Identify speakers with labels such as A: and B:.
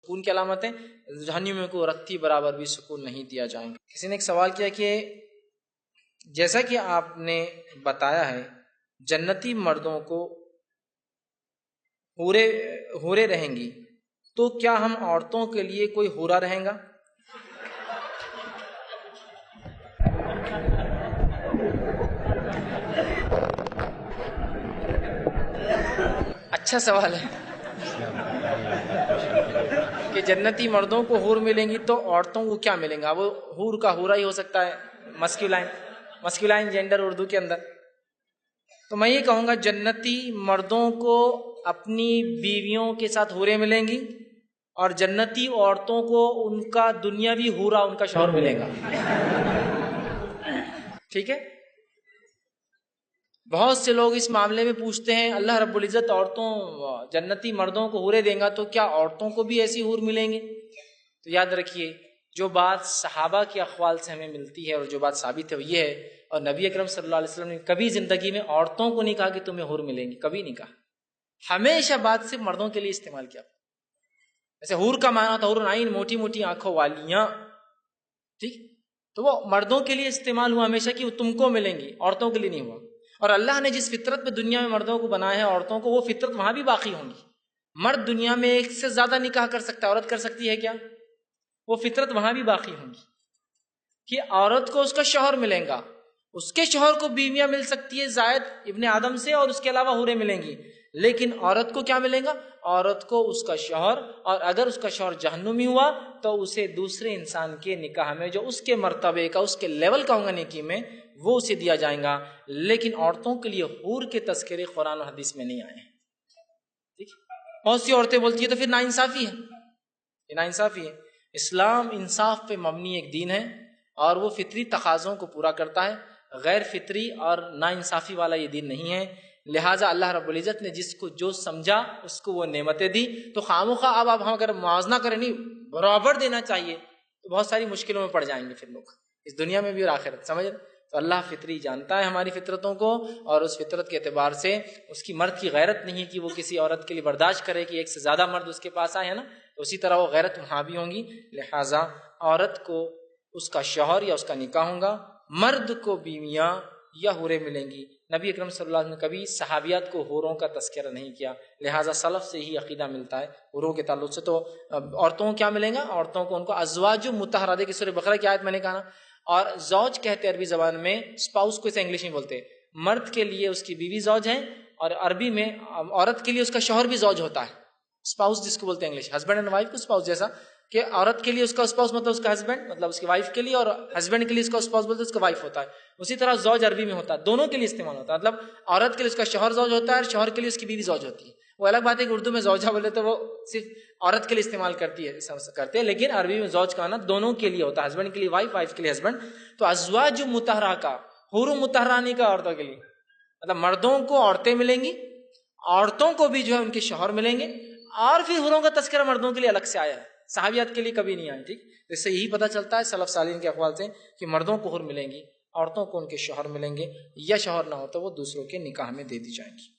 A: سکون کی علامتیں، جہنمیوں کو رتی برابر بھی سکون نہیں دیا جائیں گا۔ کسی نے ایک سوال کیا کہ جیسا کہ آپ نے بتایا ہے جنتی مردوں کو حوریں رہیں گی، تو کیا ہم عورتوں کے لیے کوئی حورا رہیں گا؟ اچھا سوال ہے کہ جنتی مردوں کو حور ملیں گی تو عورتوں کو کیا ملیں گا؟ وہ حور کا حورا ہی ہو سکتا ہے، مسکولائن جینڈر اردو کے اندر۔ تو میں یہ کہوں گا جنتی مردوں کو اپنی بیویوں کے ساتھ حوریں ملیں گی، اور جنتی عورتوں کو ان کا دنیاوی حورا ان کا شوہر ملے گا۔ ٹھیک ہے؟ بہت سے لوگ اس معاملے میں پوچھتے ہیں اللہ رب العزت جنتی مردوں کو حوریں دیں گا تو کیا عورتوں کو بھی ایسی حور ملیں گے؟ تو یاد رکھیے جو بات صحابہ کے اقوال سے ہمیں ملتی ہے اور جو بات ثابت ہے وہ یہ ہے، اور نبی اکرم صلی اللہ علیہ وسلم نے کبھی زندگی میں عورتوں کو نہیں کہا کہ تمہیں حور ملیں گی، کبھی نہیں کہا، ہمیشہ بات صرف مردوں کے لیے استعمال کیا۔ ایسے حور کا معنی ہوتا حور العین، موٹی موٹی آنکھوں والیاں، ٹھیک، تو وہ مردوں کے لیے استعمال ہوا ہمیشہ کہ وہ تم کو ملیں گی، عورتوں کے لیے نہیں ہوا۔ اور اللہ نے جس فطرت پہ دنیا میں مردوں کو بنایا ہے عورتوں کو، وہ فطرت وہاں بھی باقی ہوں گی۔ مرد دنیا میں ایک سے زیادہ نکاح کر سکتا ہے، عورت کر سکتی ہے کیا؟ وہ فطرت وہاں بھی باقی ہوں گی کہ عورت کو اس کا شوہر ملے گا، اس کے شوہر کو بیویاں مل سکتی ہے زائد ابن آدم سے، اور اس کے علاوہ حوریں ملیں گی، لیکن عورت کو کیا ملے گا؟ عورت کو اس کا شوہر، اور اگر اس کا شوہر جہنمی ہوا تو اسے دوسرے انسان کے نکاح میں جو اس کے مرتبے کا، اس کے لیول کا ہوگا نیکی میں، وہ اسے دیا جائے گا۔ لیکن عورتوں کے لیے حور کے تذکرے قرآن و حدیث میں نہیں آئے ہیں۔ ٹھیک، بہت سی عورتیں بولتی ہیں تو پھر ناانصافی ہے، یہ ناانصافی ہے۔ اسلام انصاف پہ مبنی ایک دین ہے اور وہ فطری تقاضوں کو پورا کرتا ہے، غیر فطری اور ناانصافی والا یہ دین نہیں ہے۔ لہٰذا اللہ رب العزت نے جس کو جو سمجھا اس کو وہ نعمتیں دی، تو خامخواہ اب ہم اگر موازنہ کریں، نہیں برابر دینا چاہیے، تو بہت ساری مشکلوں میں پڑ جائیں گے پھر لوگ، اس دنیا میں بھی اور آخرت، سمجھ رہے؟ تو اللہ فطری جانتا ہے ہماری فطرتوں کو، اور اس فطرت کے اعتبار سے اس کی مرد کی غیرت نہیں ہے کہ وہ کسی عورت کے لیے برداشت کرے کہ ایک سے زیادہ مرد اس کے پاس آئے ہیں نا، تو اسی طرح وہ غیرت وہاں بھی ہوں گی۔ لہٰذا عورت کو اس کا شوہر یا اس کا نکاح ہوگا، مرد کو بیویاں یا حوریں ملیں گی۔ نبی اکرم صلی اللہ علیہ وسلم نے کبھی صحابیات کو حوروں کا تذکرہ نہیں کیا، لہٰذا سلف سے ہی عقیدہ ملتا ہے حوروں کے تعلق سے۔ تو عورتوں کو کیا ملیں گا؟ عورتوں کو ان کو ازواج مطہرات کی سورہ بقرہ کی آیت میں نے کہا نا، اور زوج کہتے ہیں عربی زبان میں، اسپاؤس کو اسے انگلش میں بولتے ہیں۔ مرد کے لیے اس کی بیوی زوج ہے، اور عربی میں عورت کے لیے اس کا شوہر بھی زوج ہوتا ہے، اسپاؤس جس کو بولتے ہیں انگلش، ہسبینڈ اینڈ وائف کو اسپاؤس، جیسا کہ عورت کے لیے اس کا اسپاؤس مطلب اس کا ہسبینڈ، مطلب اس کی وائف کے لیے، اور ہسبینڈ کے لیے اس کا اسپاؤس بولتے ہیں اس کا وائف ہوتا ہے۔ اسی طرح زوج عربی میں ہوتا ہے، دونوں کے لیے استعمال ہوتا ہے، مطلب عورت کے لیے اس کا شوہر زوج ہوتا ہے اور شوہر کے لیے اس کی بیوی زوج ہوتی ہے۔ وہ الگ بات ہے کہ اردو میں زوجہ بولے تو وہ صرف عورت کے لیے استعمال کرتے ہیں، لیکن عربی میں زوج کا نا دونوں کے لیے ہوتا ہے، ہسبینڈ کے لیے وائف، وائف کے لیے ہسبینڈ۔ تو ازواج مطہرہ کا، حور مطہرہ نہیں کا عورتوں کے لیے، مطلب مردوں کو عورتیں ملیں گی، عورتوں کو بھی جو ہے ان کے شوہر ملیں گے، اور پھر حوروں کا تذکرہ مردوں کے لیے الگ سے آیا ہے، صحابیات کے لیے کبھی نہیں آیا۔ ٹھیک، اس سے یہی پتہ چلتا ہے سلف صالحین کے اقوال سے کہ مردوں کو حور ملیں گی، عورتوں کو ان کے شوہر ملیں گے، یا شوہر نہ ہو تو وہ دوسروں کے نکاح میں دے دی جائیں گی۔